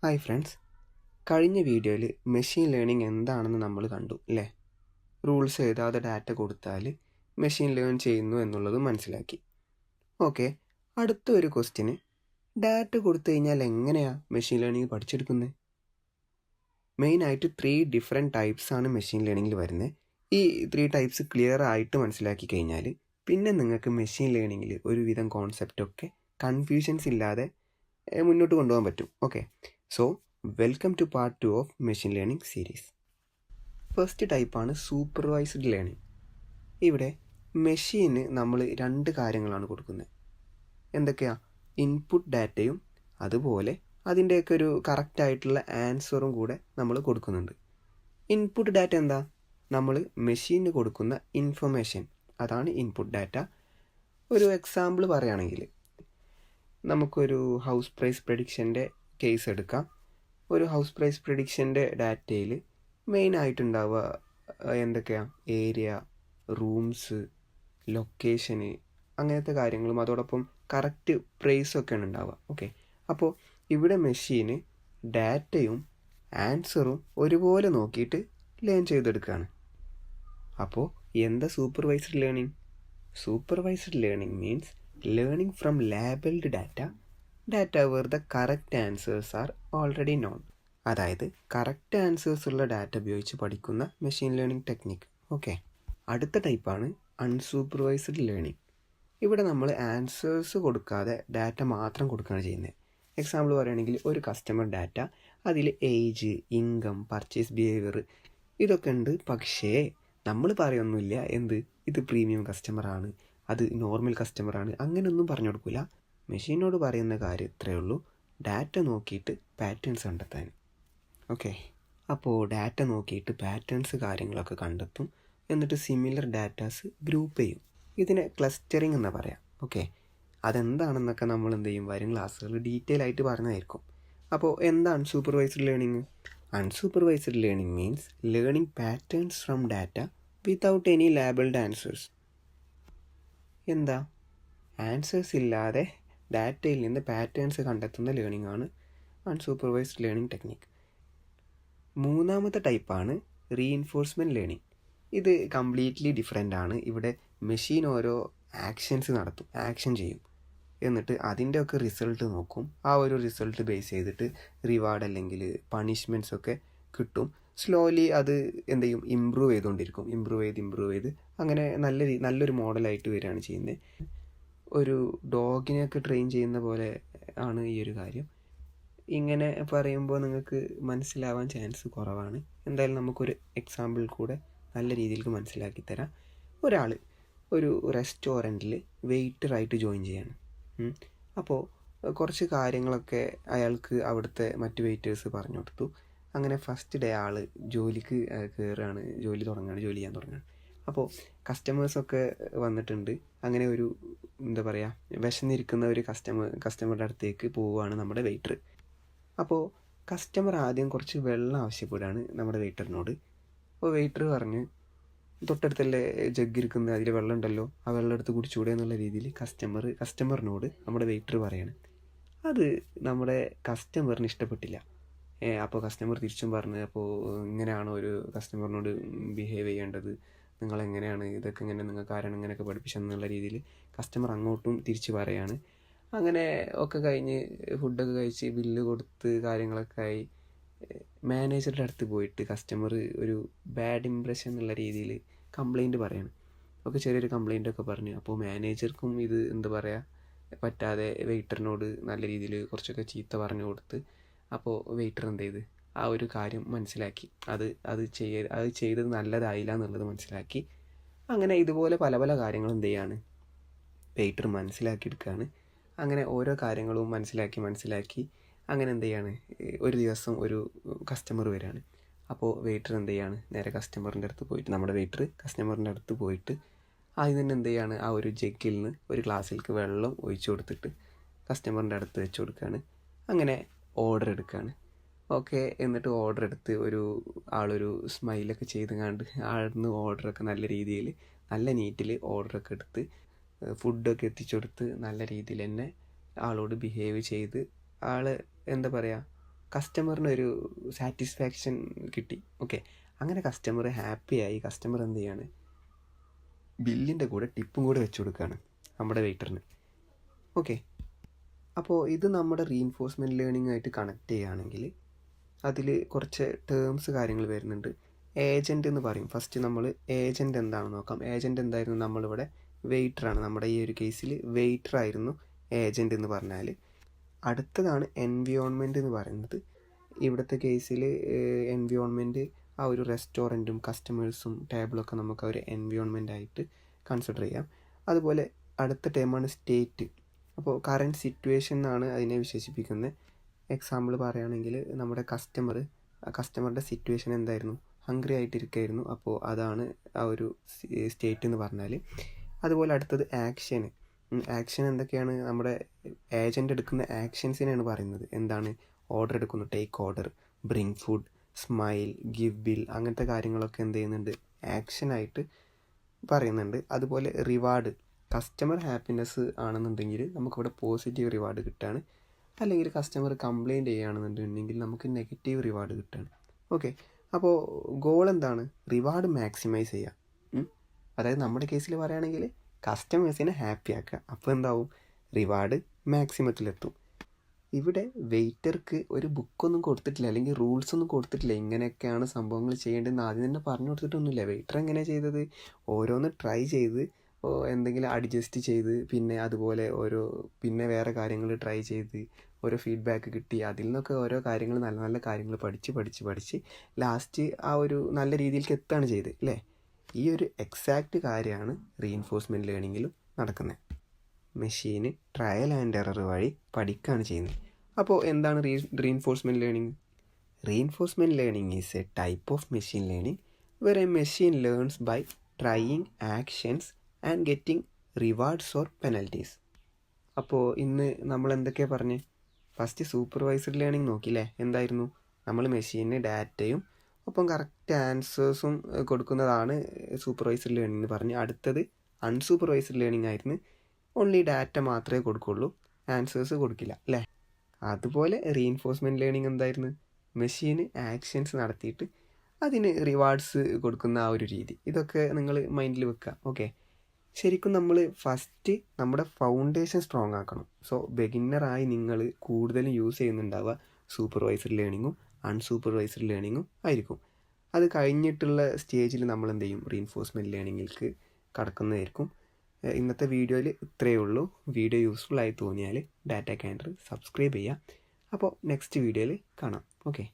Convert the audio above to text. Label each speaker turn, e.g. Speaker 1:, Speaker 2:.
Speaker 1: Hi friends, കഴിഞ്ഞ വീഡിയോയിൽ machine learning എന്താണെന്ന് നമ്മൾ കണ്ടു അല്ലേ? റൂൾസ് എഴുതാതെ ഡാറ്റ കൊടുത്താൽ മെഷീൻ ലേൺ ചെയ്യുന്നു എന്നുള്ളത് മനസ്സിലാക്കി. ഓക്കെ, അടുത്ത ഒരു ക്വസ്റ്റ്യന്, ഡാറ്റ കൊടുത്തു കഴിഞ്ഞാൽ എങ്ങനെയാണ് മെഷീൻ ലേണിംഗ് പഠിച്ചെടുക്കുന്നത്? മെയിനായിട്ട് 3 ഡിഫറെൻറ്റ് ടൈപ്സാണ് മെഷീൻ ലേണിങ്ങിൽ വരുന്നത്. ഈ 3 ടൈപ്സ് ക്ലിയർ ആയിട്ട് മനസ്സിലാക്കി കഴിഞ്ഞാൽ പിന്നെ നിങ്ങൾക്ക് മെഷീൻ ലേണിങ്ങിൽ ഒരുവിധം കോൺസെപ്റ്റൊക്കെ കൺഫ്യൂഷൻസ് ഇല്ലാതെ മുന്നോട്ട് കൊണ്ടുപോകാൻ പറ്റും. Okay, so welcome to part 2 of machine learning series. First ടൈപ്പാണ് സൂപ്പർവൈസ്ഡ് ലേണിംഗ്. ഇവിടെ മെഷീന് നമ്മൾ 2 കാര്യങ്ങളാണ് കൊടുക്കുന്നത്. എന്തൊക്കെയാണ്? ഇൻപുട്ട് ഡാറ്റയും അതുപോലെ അതിൻ്റെയൊക്കെ ഒരു കറക്റ്റായിട്ടുള്ള ആൻസറും കൂടെ നമ്മൾ കൊടുക്കുന്നുണ്ട്. ഇൻപുട്ട് ഡാറ്റ എന്താ? നമ്മൾ മെഷീന് കൊടുക്കുന്ന ഇൻഫർമേഷൻ, അതാണ് ഇൻപുട്ട് ഡാറ്റ. ഒരു എക്സാമ്പിൾ പറയുകയാണെങ്കിൽ നമുക്കൊരു ഹൗസ് പ്രൈസ് പ്രെഡിക്ഷൻ്റെ കേസ് എടുക്കാം. ഒരു ഹൗസ് പ്രൈസ് പ്രെഡിക്ഷൻ്റെ ഡാറ്റയിൽ മെയിനായിട്ടുണ്ടാവുക എന്തൊക്കെയാണ്? ഏരിയ, റൂംസ്, ലൊക്കേഷന്, അങ്ങനത്തെ കാര്യങ്ങളും അതോടൊപ്പം കറക്റ്റ് പ്രൈസൊക്കെയാണ് ഉണ്ടാവുക. ഓക്കെ, അപ്പോൾ ഇവിടെ മെഷീന് ഡാറ്റയും ആൻസറും ഒരുപോലെ നോക്കിയിട്ട് ലേൺ ചെയ്തെടുക്കുകയാണ്. അപ്പോൾ എന്താ supervised learning? Supervised learning means learning from labelled data where the correct answers are already known. അതായത് കറക്റ്റ് ആൻസേഴ്സ് ഉള്ള ഡാറ്റ ഉപയോഗിച്ച് പഠിക്കുന്ന മെഷീൻ ലേണിംഗ് ടെക്നിക്ക്. ഓക്കെ, അടുത്ത ടൈപ്പാണ് അൺസൂപ്പർവൈസ്ഡ് ലേണിംഗ്. ഇവിടെ നമ്മൾ ആൻസേഴ്സ് കൊടുക്കാതെ ഡാറ്റ മാത്രം കൊടുക്കുകയാണ് ചെയ്യുന്നത്. എക്സാമ്പിൾ പറയുകയാണെങ്കിൽ ഒരു കസ്റ്റമർ ഡാറ്റ, അതിൽ ഏജ്, ഇൻകം, പർച്ചേസ് ബിഹേവിയർ ഇതൊക്കെ ഉണ്ട്. പക്ഷേ നമ്മൾ പറയൊന്നുമില്ല ഇത് പ്രീമിയം കസ്റ്റമറാണ്, അത് നോർമൽ കസ്റ്റമറാണ്, അങ്ങനെയൊന്നും പറഞ്ഞു കൊടുക്കില്ല. മെഷീനോട് പറയുന്ന കാര്യം ഇത്രയേ ഉള്ളൂ, ഡാറ്റ നോക്കിയിട്ട് പാറ്റേൺസ് കണ്ടെത്താൻ. ഓക്കെ, അപ്പോൾ ഡാറ്റ നോക്കിയിട്ട് പാറ്റേൺസ് കാര്യങ്ങളൊക്കെ കണ്ടെത്തും. എന്നിട്ട് സിമിലർ ഡാറ്റാസ് ഗ്രൂപ്പ് ചെയ്യും. ഇതിനെ ക്ലസ്റ്ററിങ് എന്ന് പറയാം. ഓക്കെ, അതെന്താണെന്നൊക്കെ നമ്മൾ വരും ക്ലാസ്സുകൾ ഡീറ്റെയിൽ ആയിട്ട് പറഞ്ഞതായിരിക്കും. അപ്പോൾ എന്താണ് unsupervised learning? Unsupervised learning means learning patterns from data without any labelled answers. എന്താ? ആൻസേഴ്സ് ഇല്ലാതെ ഡാറ്റയിൽ നിന്ന് പാറ്റേൺസ് കണ്ടെത്തുന്ന ലേണിംഗ് ആണ് അൺസൂപ്പർവൈസ്ഡ് ലേണിംഗ് ടെക്നിക്ക്. മൂന്നാമത്തെ ടൈപ്പാണ് റീഇൻഫോഴ്സ്മെൻറ്റ് ലേണിംഗ്. ഇത് കംപ്ലീറ്റ്ലി ഡിഫറെൻ്റ് ആണ്. ഇവിടെ മെഷീൻ ഓരോ ആക്ഷൻ ചെയ്യും. എന്നിട്ട് അതിൻ്റെയൊക്കെ റിസൾട്ട് നോക്കും. ആ ഒരു റിസൾട്ട് ബേസ് ചെയ്തിട്ട് റിവാർഡ് അല്ലെങ്കിൽ പണിഷ്മെൻറ്റ്സ് ഒക്കെ കിട്ടും. സ്ലോലി അത് ഇമ്പ്രൂവ് ചെയ്തുകൊണ്ടിരിക്കും. ഇമ്പ്രൂവ് ചെയ്ത് അങ്ങനെ നല്ലൊരു മോഡലായിട്ട് വരികയാണ് ചെയ്യുന്നത്. ഒരു ഡോഗിനെയൊക്കെ ട്രെയിൻ ചെയ്യുന്ന പോലെ ആണ് ഈ ഒരു കാര്യം. ഇങ്ങനെ പറയുമ്പോൾ നിങ്ങൾക്ക് മനസ്സിലാവാൻ ചാൻസ് കുറവാണ്. എന്തായാലും നമുക്കൊരു എക്സാമ്പിൾ കൂടെ നല്ല രീതിയിലേക്ക് മനസ്സിലാക്കി തരാം. ഒരാൾ ഒരു റെസ്റ്റോറൻറ്റിൽ വെയിറ്ററായിട്ട് ജോയിൻ ചെയ്യാണ്. അപ്പോൾ കുറച്ച് കാര്യങ്ങളൊക്കെ അയാൾക്ക് അവിടുത്തെ മറ്റ് വെയിറ്റേഴ്സ് പറഞ്ഞു കൊടുത്തു. അങ്ങനെ ഫസ്റ്റ് ഡേ ആൾ ജോലിക്ക് കയറുകയാണ്, ജോലി ചെയ്യാൻ തുടങ്ങുകയാണ്. അപ്പോൾ കസ്റ്റമേഴ്സൊക്കെ വന്നിട്ടുണ്ട്. അങ്ങനെ ഒരു വിശന്നിരിക്കുന്ന ഒരു കസ്റ്റമറുടെ അടുത്തേക്ക് പോവുകയാണ് നമ്മുടെ വെയിറ്റർ. അപ്പോൾ കസ്റ്റമർ ആദ്യം കുറച്ച് വെള്ളം ആവശ്യപ്പെടുകയാണ് നമ്മുടെ വെയിറ്ററിനോട്. അപ്പോൾ വെയിറ്റർ പറഞ്ഞ്, തൊട്ടടുത്തല്ലേ ജഗ് ഇരിക്കുന്നത്, അതിൽ വെള്ളം ഉണ്ടല്ലോ, ആ വെള്ളം എടുത്ത് കുടിച്ചുകൂടെ എന്നുള്ള രീതിയിൽ കസ്റ്റമറിനോട് നമ്മുടെ വെയിറ്റർ പറയാണ്. അത് നമ്മുടെ കസ്റ്റമറിന് ഇഷ്ടപ്പെട്ടില്ല. അപ്പോൾ കസ്റ്റമർ തിരിച്ചും പറഞ്ഞ്, അപ്പോൾ ഇങ്ങനെയാണോ ഒരു കസ്റ്റമറിനോട് ബിഹേവ് ചെയ്യേണ്ടത്, നിങ്ങളെങ്ങനെയാണ് ഇതൊക്കെ നിങ്ങൾക്ക് ആരാണ് ഇങ്ങനെയൊക്കെ പഠിപ്പിച്ചെന്നുള്ള രീതിയിൽ കസ്റ്റമർ അങ്ങോട്ടും തിരിച്ച് പറയാണ്. അങ്ങനെ ഒക്കെ കഴിഞ്ഞ് ഫുഡൊക്കെ കഴിച്ച് ബില്ല് കൊടുത്ത് കാര്യങ്ങളൊക്കെ ആയി മാനേജറുടെ അടുത്ത് പോയിട്ട് കസ്റ്റമർ ഒരു ബാഡ് ഇംപ്രഷൻ എന്നുള്ള രീതിയിൽ കംപ്ലൈൻറ്റ് പറയാണ്. ഒക്കെ ചെറിയൊരു കംപ്ലൈൻറ്റൊക്കെ പറഞ്ഞു. അപ്പോൾ മാനേജർക്കും ഇത് പറ്റാതെ വെയിറ്ററിനോട് നല്ല രീതിയിൽ കുറച്ചൊക്കെ ചീത്ത പറഞ്ഞു കൊടുത്ത്. അപ്പോൾ വെയിറ്റർ ആ ഒരു കാര്യം മനസ്സിലാക്കി, അത് ചെയ്തത് നല്ലതായില്ല എന്നുള്ളത് മനസ്സിലാക്കി. അങ്ങനെ ഇതുപോലെ പല പല കാര്യങ്ങളും വെയിറ്റർ മനസ്സിലാക്കിയെടുക്കുകയാണ്. അങ്ങനെ ഓരോ കാര്യങ്ങളും മനസ്സിലാക്കി അങ്ങനെ ഒരു ദിവസം ഒരു കസ്റ്റമർ വരികയാണ്. അപ്പോൾ വെയിറ്റർ നേരെ കസ്റ്റമറിൻ്റെ അടുത്ത് പോയിട്ട്, നമ്മുടെ വെയിറ്റർ കസ്റ്റമറിൻ്റെ അടുത്ത് പോയിട്ട് ആദ്യം തന്നെ ആ ഒരു ജഗ്ഗിൽ നിന്ന് ഒരു ഗ്ലാസ്സിലേക്ക് വെള്ളം ഒഴിച്ചു കൊടുത്തിട്ട് കസ്റ്റമറിൻ്റെ അടുത്ത് വെച്ച് കൊടുക്കുകയാണ്. അങ്ങനെ ഓർഡർ എടുക്കുകയാണ്. ഓക്കെ, എന്നിട്ട് ഓർഡർ എടുത്ത് ആളൊരു സ്മൈലൊക്കെ ചെയ്തുകൊണ്ട് ആളിന്ന് ഓർഡറൊക്കെ നല്ല രീതിയിൽ നല്ല നീറ്റിൽ ഓർഡറൊക്കെ എടുത്ത് ഫുഡൊക്കെ എത്തിച്ചു കൊടുത്ത് നല്ല രീതിയിൽ തന്നെ ആളോട് ബിഹേവ് ചെയ്ത് ആൾ കസ്റ്റമറിനൊരു സാറ്റിസ്ഫാക്ഷൻ കിട്ടി. ഓക്കെ, അങ്ങനെ കസ്റ്റമർ ഹാപ്പിയായി. കസ്റ്റമർ എന്ത് ചെയ്യാണ്, ബില്ലിൻ്റെ കൂടെ ടിപ്പും കൂടെ വെച്ച് കൊടുക്കുകയാണ് നമ്മുടെ വെയിറ്ററിന്. ഓക്കെ, അപ്പോൾ ഇത് നമ്മുടെ റീഇൻഫോഴ്സ്മെൻറ്റ് ലേണിംഗ് ആയിട്ട് കണക്ട് ചെയ്യുകയാണെങ്കിൽ അതിൽ കുറച്ച് ടേംസ് കാര്യങ്ങൾ വരുന്നുണ്ട്. ഏജൻറ്റ് എന്ന് പറയും. ഫസ്റ്റ് നമ്മൾ ഏജൻറ്റ് എന്താണെന്ന് നോക്കാം. ഏജൻറ്റ് എന്തായിരുന്നു, നമ്മളിവിടെ വെയിറ്ററാണ്. നമ്മുടെ ഈ ഒരു കേസിൽ വെയിറ്ററായിരുന്നു ഏജൻറ്റ് എന്ന് പറഞ്ഞാൽ. അടുത്തതാണ് എൻവിയോൺമെൻറ്റ് എന്ന് പറയുന്നത്. ഇവിടുത്തെ കേസിൽ എൻവിയോൺമെൻറ്റ് ആ ഒരു റെസ്റ്റോറൻറ്റും കസ്റ്റമേഴ്സും ടേബിളൊക്കെ നമുക്ക് ഒരു എൻവിയോൺമെൻ്റ് ആയിട്ട് കൺസിഡർ ചെയ്യാം. അതുപോലെ അടുത്ത ടേമാണ് സ്റ്റേറ്റ്. അപ്പോൾ കറൻറ്റ് സിറ്റുവേഷൻ എന്നാണ് അതിനെ വിശേഷിപ്പിക്കുന്നത്. എക്സാമ്പിൾ പറയുകയാണെങ്കിൽ നമ്മുടെ കസ്റ്റമറുടെ സിറ്റുവേഷൻ എന്തായിരുന്നു, ഹംഗ്രി ആയിട്ടിരിക്കുകയായിരുന്നു. അപ്പോൾ അതാണ് ആ ഒരു സ്റ്റേറ്റ് എന്ന് പറഞ്ഞാൽ. അതുപോലെ അടുത്തത് ആക്ഷൻ എന്തൊക്കെയാണ്, നമ്മുടെ ഏജൻ്റ് എടുക്കുന്ന ആക്ഷൻസിനെയാണ് പറയുന്നത്. എന്താണ്, ഓർഡർ എടുക്കുന്നു, take order, bring food, smile, give bill, അങ്ങനത്തെ കാര്യങ്ങളൊക്കെ എന്ത് ചെയ്യുന്നുണ്ട്, ആക്ഷനായിട്ട് പറയുന്നുണ്ട്. അതുപോലെ റിവാർഡ്, കസ്റ്റമർ ഹാപ്പിനെസ് ആണെന്നുണ്ടെങ്കിൽ നമുക്കിവിടെ പോസിറ്റീവ് റിവാർഡ് കിട്ടുകയാണ്. അല്ലെങ്കിൽ കസ്റ്റമർ കംപ്ലയിൻറ്റ് ചെയ്യുകയാണെന്നുണ്ടെങ്കിൽ നമുക്ക് നെഗറ്റീവ് റിവാർഡ് കിട്ടുകയാണ്. ഓക്കെ, അപ്പോൾ ഗോൾ എന്താണ്, റിവാർഡ് മാക്സിമൈസ് ചെയ്യുക. അതായത് നമ്മുടെ കേസിൽ പറയുകയാണെങ്കിൽ കസ്റ്റമേഴ്സിനെ ഹാപ്പി ആക്കുക. അപ്പോൾ എന്താവും, റിവാർഡ് മാക്സിമത്തിലെത്തും. ഇവിടെ വെയിറ്റർക്ക് ഒരു ബുക്കൊന്നും കൊടുത്തിട്ടില്ല, അല്ലെങ്കിൽ റൂൾസ് ഒന്നും കൊടുത്തിട്ടില്ല, ഇങ്ങനെയൊക്കെയാണ് സംഭവങ്ങൾ ചെയ്യേണ്ടതെന്ന് ആദ്യം തന്നെ പറഞ്ഞു കൊടുത്തിട്ടൊന്നുമില്ല. വെയിറ്റർ എങ്ങനെയാണ് ചെയ്തത്, ഓരോന്ന് ട്രൈ ചെയ്ത് എന്തെങ്കിലും അഡ്ജസ്റ്റ് ചെയ്ത് അതുപോലെ പിന്നെ വേറെ കാര്യങ്ങൾ ട്രൈ ചെയ്ത് ഓരോ ഫീഡ്ബാക്ക് കിട്ടി. അതിൽ നിന്നൊക്കെ ഓരോ കാര്യങ്ങൾ, നല്ല നല്ല കാര്യങ്ങൾ പഠിച്ച് ലാസ്റ്റ് ആ ഒരു നല്ല രീതിയിലേക്ക് എത്തുകയാണ് ചെയ്ത് അല്ലേ. ഈ ഒരു എക്സാക്റ്റ് കാര്യമാണ് റീഇൻഫോഴ്സ്മെൻറ്റ് ലേണിങ്ങിലും നടക്കുന്നത്. മെഷീന് ട്രയൽ ആൻഡ് എറർ വഴി പഠിക്കുകയാണ് ചെയ്യുന്നത്. അപ്പോൾ എന്താണ് reinforcement learning? Reinforcement learning is a type of machine learning where a machine learns by trying actions and getting rewards or penalties. അപ്പോൾ ഇന്ന് നമ്മൾ എന്തൊക്കെയാണ് പറഞ്ഞ്, ഫസ്റ്റ് സൂപ്പർവൈസ്ഡ് ലേണിംഗ് നോക്കിയില്ലേ. എന്തായിരുന്നു, നമ്മൾ മെഷീനിന് ഡാറ്റയും ഒപ്പം കറക്റ്റ് ആൻസേഴ്സും കൊടുക്കുന്നതാണ് സൂപ്പർവൈസ്ഡ് ലേണിംഗ് എന്ന് പറഞ്ഞ്. അടുത്തത് അൺസൂപ്പർവൈസ്ഡ് ലേണിംഗ് ആയിരുന്നു. ഓൺലി ഡാറ്റ മാത്രമേ കൊടുക്കുള്ളൂ, ആൻസേഴ്സ് കൊടുക്കില്ല അല്ലേ. അതുപോലെ റീഇൻഫോഴ്സ്മെൻറ്റ് ലേണിംഗ് എന്തായിരുന്നു, മെഷീന് ആക്ഷൻസ് നടത്തിയിട്ട് അതിന് റിവാർഡ്സ് കൊടുക്കുന്ന ആ ഒരു രീതി. ഇതൊക്കെ നിങ്ങൾ മൈൻഡിൽ വെക്കുക. ഓക്കെ, ശരിക്കും നമ്മൾ ഫസ്റ്റ് നമ്മുടെ ഫൗണ്ടേഷൻ സ്ട്രോങ് ആക്കണം. സോ ബിഗിന്നറായി നിങ്ങൾ കൂടുതലും യൂസ് ചെയ്യുന്നുണ്ടാവുക സൂപ്പർവൈസ്ഡ് ലേണിങ്ങും അൺസൂപ്പർവൈസ്ഡ് ലേണിങ്ങും ആയിരിക്കും. അത് കഴിഞ്ഞിട്ടുള്ള സ്റ്റേജിൽ നമ്മൾ എന്ത് ചെയ്യും, റീഇൻഫോഴ്സ്മെൻറ്റ് ലേണിങ്ങിലേക്ക് കടക്കുന്നതായിരിക്കും. ഇന്നത്തെ വീഡിയോയിൽ ഇത്രയേ ഉള്ളൂ. വീഡിയോ യൂസ്ഫുൾ ആയി തോന്നിയാൽ ഡാറ്റ കാൻഡർ സബ്സ്ക്രൈബ് ചെയ്യുക. അപ്പോൾ നെക്സ്റ്റ് വീഡിയോയിൽ കാണാം. ഓക്കെ.